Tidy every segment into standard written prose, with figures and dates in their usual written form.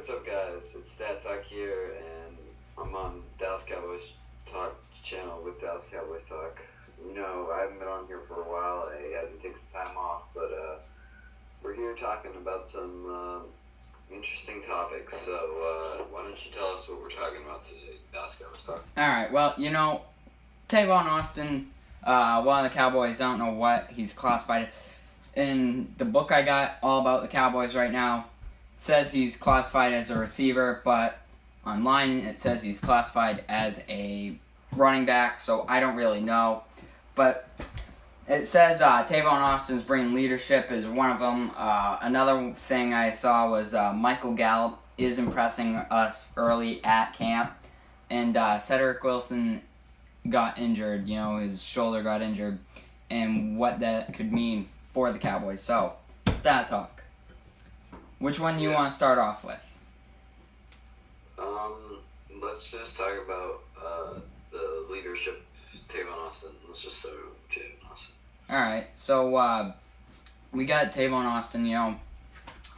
what's up, guys? It's Stat Talk here, and I'm on Dallas Cowboys Talk channel with Dallas Cowboys Talk. You know, I haven't been on here for a while. I had to take some time off, but we're here talking about some interesting topics. So why don't you tell us what we're talking about today, Dallas Cowboys Talk? All right. Well, you know, Tavon Austin, one of the Cowboys. I don't know what he's classified in the book I got all about the Cowboys right now. It says he's classified as a receiver, but online it says he's classified as a running back, so I don't really know. But it says Tavon Austin's bringing leadership is one of them. Another thing I saw was Michael Gallup is impressing us early at camp, and Cedric Wilson got injured. You know, his shoulder got injured, and what that could mean for the Cowboys. So, stat talk. Which one do you want to start off with? Let's just talk about the leadership, Tavon Austin. Let's just start with Tavon Austin. All right, so we got Tavon Austin. You know,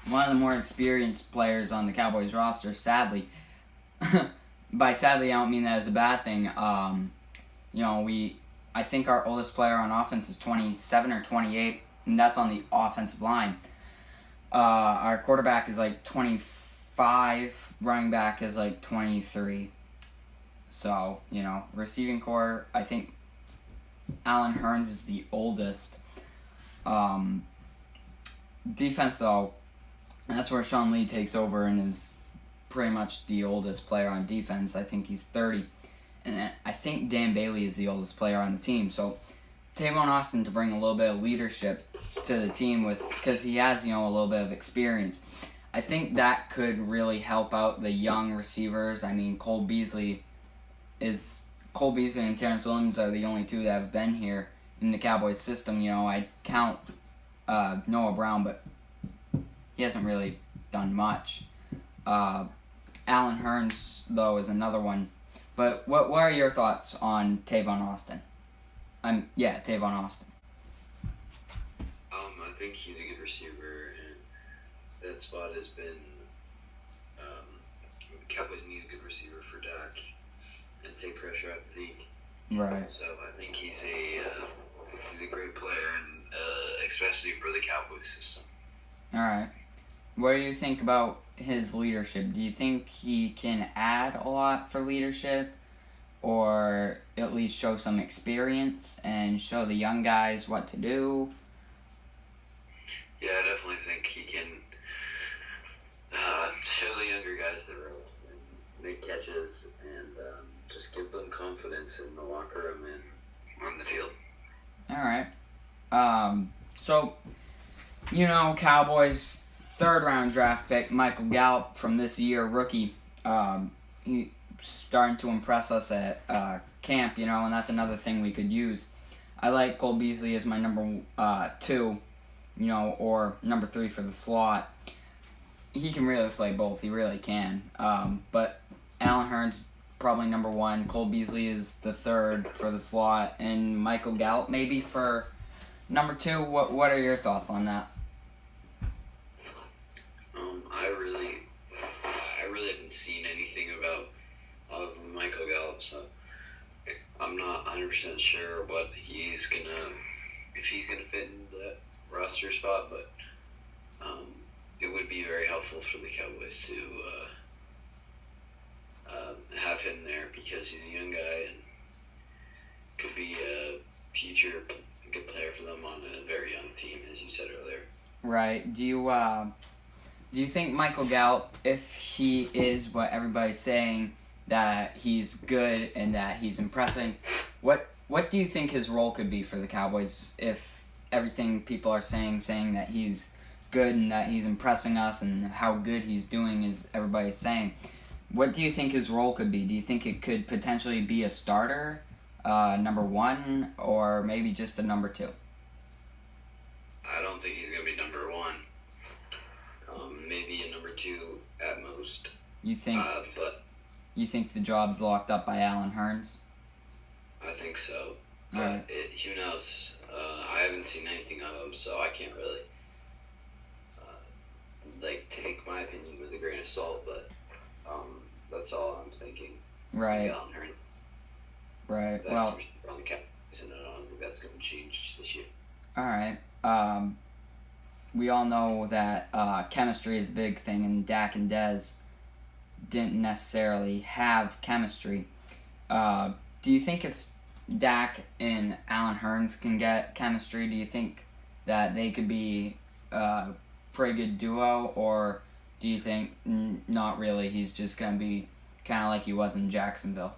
one of the more experienced players on the Cowboys roster. Sadly, by sadly, I don't mean that as a bad thing. You know, I think our oldest player on offense is 27 or 28, and that's on the offensive line. Our quarterback is like 25, running back is like 23. So, you know, receiving core, I think Allen Hurns is the oldest. Defense, though, that's where Sean Lee takes over and is pretty much the oldest player on defense. I think he's 30. And I think Dan Bailey is the oldest player on the team. So, Tavon Austin to bring a little bit of leadership to the team because he has, you know, a little bit of experience. I think that could really help out the young receivers. I mean, Cole Beasley and Terrence Williams are the only two that have been here in the Cowboys system. You know, I count Noah Brown, but he hasn't really done much. Allen Hurns, though, is another one. But what are your thoughts on Tavon Austin? Tavon Austin. I think he's a good receiver, and that spot has been. Cowboys need a good receiver for Dak and take pressure off Zeke. Right. So I think he's a great player, and especially for the Cowboys system. All right. What do you think about his leadership? Do you think he can add a lot for leadership, or at least show some experience and show the young guys what to do? Yeah, I definitely think he can show the younger guys the ropes and make catches and just give them confidence in the locker room and on the field. All right. So, you know, Cowboys' third-round draft pick, Michael Gallup, from this year, rookie, he's starting to impress us at camp, you know, and that's another thing we could use. I like Cole Beasley as my number 2, you know, or number 3 for the slot. He can really play both. He really can. But Allen Hurns probably number 1. Cole Beasley is the 3rd for the slot, and Michael Gallup maybe for number 2. What are your thoughts on that? I really haven't seen anything of Michael Gallup, so I'm not 100% sure if he's gonna fit in that roster spot, but it would be very helpful for the Cowboys to have him there because he's a young guy and could be a future good player for them on a very young team, as you said earlier. Right. Do you think Michael Gallup, if he is what everybody's saying, that he's good and that he's impressing, what do you think his role could be for the Cowboys if everything people are saying that he's good and that he's impressing us and how good he's doing is everybody's saying? What do you think his role could be? Do you think it could potentially be a starter, number 1, or maybe just a number 2? I don't think he's going to be number 1. Maybe a number 2 at most. You think? But you think the job's locked up by Allen Hurns? I think so. All right. Who knows? I haven't seen anything of him, so I can't really take my opinion with a grain of salt. But Right. Allen Hurns. Right. That's Well. on the Cowboys, and I don't think that's going to change this year. All right. We all know that chemistry is a big thing, and Dak and Dez didn't necessarily have chemistry. Do you think if Dak and Allen Hurns can get chemistry, do you think that they could be a pretty good duo, or do you think not really? He's just going to be kind of like he was in Jacksonville.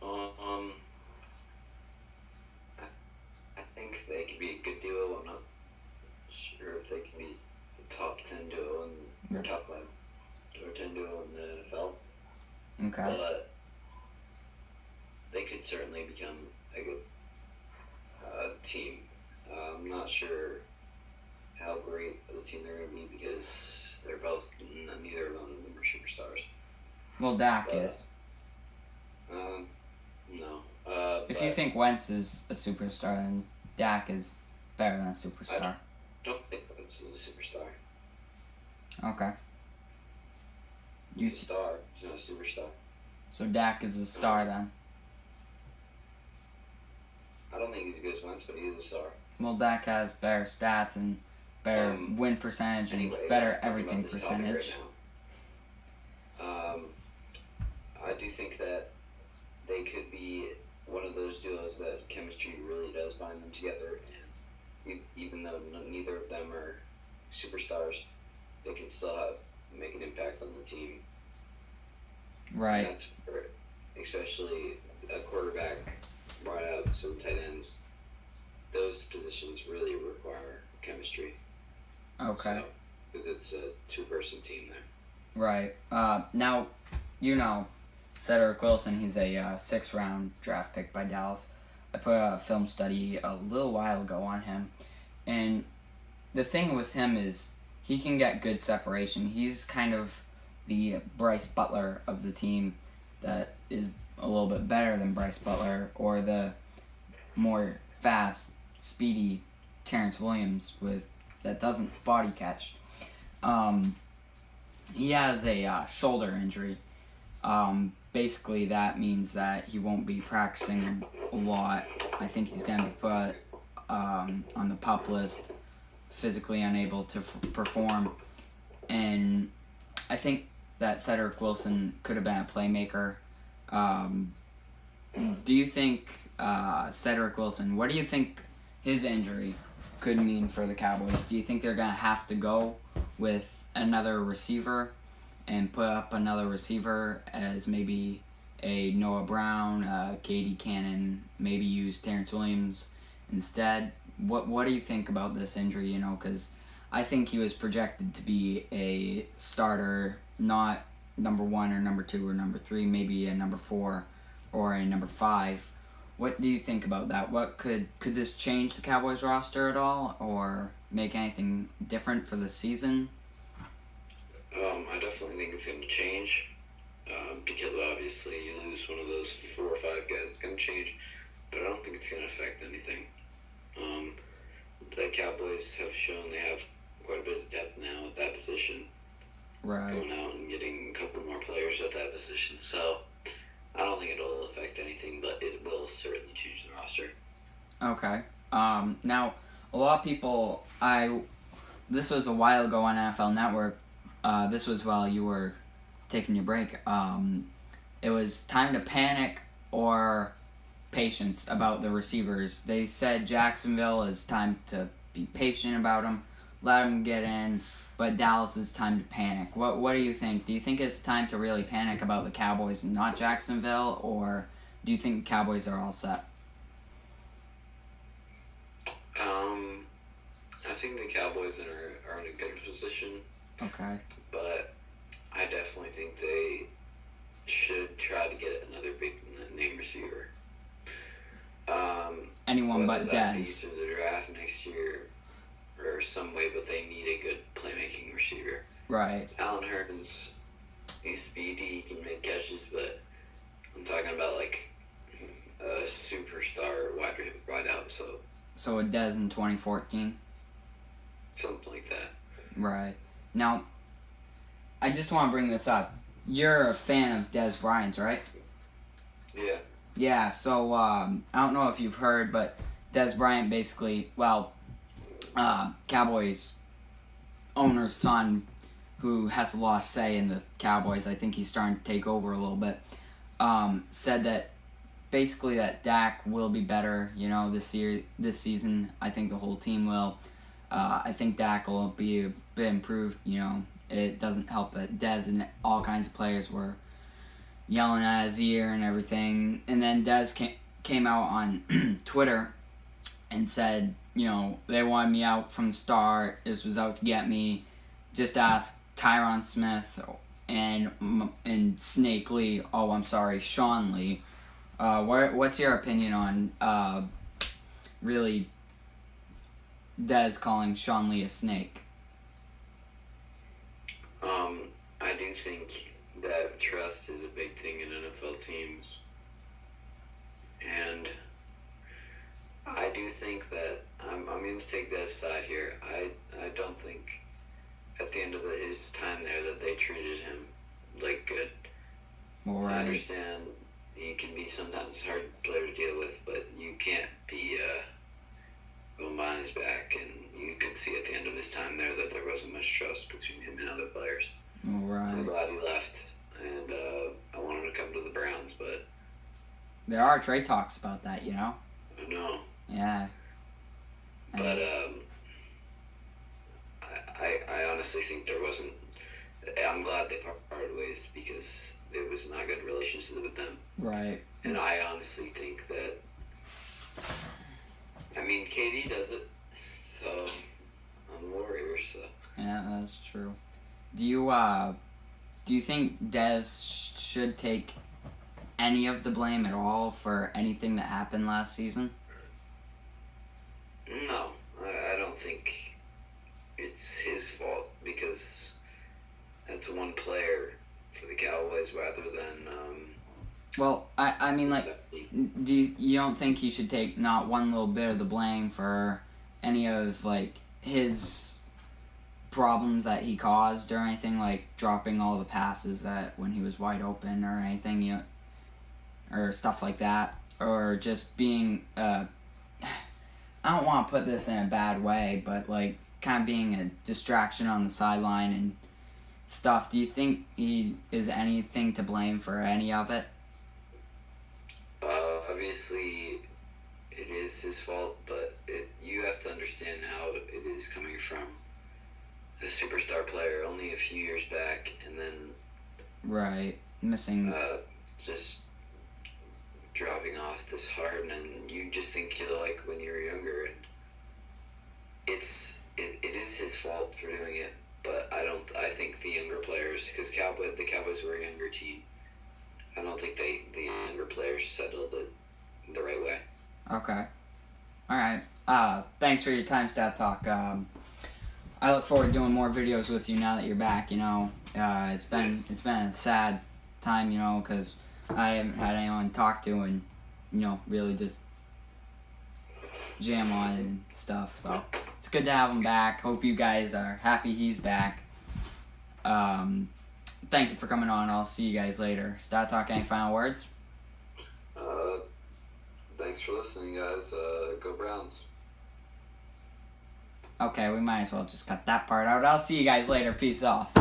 I think they could be a good duo. I'm not sure if they can be a top 10 duo or top 5 or 10 duo in the NFL. Okay. But they could certainly become a good team. I'm not sure how great of a team they're going to be because they're both, neither of them are superstars. Well, Dak is. No. If you think Wentz is a superstar, then Dak is better than a superstar. I don't think Wentz is a superstar. Okay. He's a star. He's not a superstar. So Dak is a star then. I don't think he's as good as Wentz, but he is a star. Well, Dak has better stats and better win percentage and better everything percentage. I do think that they could be one of those duos that chemistry really does bind them together, and even though neither of them are superstars, they can still make an impact on the team. Right. And that's where, especially a quarterback, wideouts, and tight ends, those positions really require chemistry. Okay. Because it's a two-person team there. Right. Now, Cedric Wilson, he's a 6th-round draft pick by Dallas. I put a film study a little while ago on him. And the thing with him is he can get good separation. He's kind of the Bryce Butler of the team that is a little bit better than Bryce Butler, or the more fast, speedy Terrence Williams that doesn't body catch. He has a shoulder injury. Basically, that means that he won't be practicing a lot. I think he's going to be put on the PUP list, physically unable to perform. And I think that Cedric Wilson could have been a playmaker. Do you think Cedric Wilson, what do you think his injury could mean for the Cowboys? Do you think they're going to have to go with another receiver and put up another receiver as maybe a Noah Brown, Katie Cannon, maybe use Terrence Williams instead? What do you think about this injury? Because I think he was projected to be a starter, not number 1 or number 2 or number 3, maybe a number 4 or a number 5. What do you think about that? What could this change the Cowboys roster at all, or make anything different for the season? I definitely think it's going to change because obviously you lose one of those 4 or 5 guys, it's going to change, but I don't think it's going to affect anything. The Cowboys have shown they have quite a bit of depth now at that position. Right. Going out and getting a couple more players at that position, so I don't think it'll affect anything, but it will certainly change the roster. Okay. Now, a lot of people, this was a while ago on NFL Network. This was while you were taking your break. It was time to panic or patience about the receivers. They said Jacksonville is time to be patient about them, let them get in, but Dallas is time to panic. What do you think? Do you think it's time to really panic about the Cowboys and not Jacksonville, or do you think Cowboys are all set? I think the Cowboys are in a good position. Okay. But I definitely think they should try to get another big name receiver. Anyone but that be Dez. to the draft next year or some way, but they need a good playmaking receiver. Right. Allen Hurns, he's speedy, he can make catches, but I'm talking about like a superstar wide out, So a Dez in 2014? Something like that. Right. Now, I just want to bring this up. you're a fan of Des Bryant's, right? Yeah. Yeah, so I don't know if you've heard, but Des Bryant basically, Cowboys owner's son, who has a lot of say in the Cowboys, I think he's starting to take over a little bit, said that basically that Dak will be better, this season. I think the whole team will. I think Dak will be a bit improved, It doesn't help that Dez and all kinds of players were yelling at his ear and everything. And then Dez came out on Twitter and said, they wanted me out from the start. This was out to get me. Just ask Tyron Smith and Snake Lee. Oh, I'm sorry, Sean Lee. What's your opinion on really Dez calling Sean Lee a snake? I do think that trust is a big thing in NFL teams, and I do think that I'm going to take that side here. I don't think at the end of his time there that they treated him like good. All right. I understand he can be sometimes a hard player to deal with, but you can't be going behind his back, and you could see at the end of his time there that there wasn't much trust between him and other players. All right. I'm glad he left, and I want him to come to the Browns, but there are trade talks about that, I know. Yeah. But I honestly think there wasn't. I'm glad they parted ways because there was not a good relationship with them. Right. And I honestly think that. KD does it, so on the Warriors. So. Yeah, that's true. Do you think Dez should take any of the blame at all for anything that happened last season? No, I don't think it's his fault because that's one player for the Cowboys rather than. Well, I mean, you don't think he should take not one little bit of the blame for any of his problems that he caused or anything, like dropping all the passes that when he was wide open or anything, or stuff like that, or just being I don't want to put this in a bad way, but kind of being a distraction on the sideline and stuff. Do you think he is anything to blame for any of it? Obviously, it is his fault, but you have to understand how it is coming from a superstar player only a few years back, and then missing just dropping off this hard, and you just think you're like when you were younger, and it is his fault for doing it. But I think the younger players, because the Cowboys were a younger team, I don't think the younger players settled it the right way. Okay. All right. Thanks for your time, Stat Talk. I look forward to doing more videos with you now that you're back. It's been a sad time, because I haven't had anyone to talk to and really just jam on and stuff. So it's good to have him back. Hope you guys are happy he's back. Thank you for coming on. I'll see you guys later. Stat Talk, any final words? Thanks for listening, guys. Go Browns. Okay, we might as well just cut that part out. I'll see you guys later. Peace off.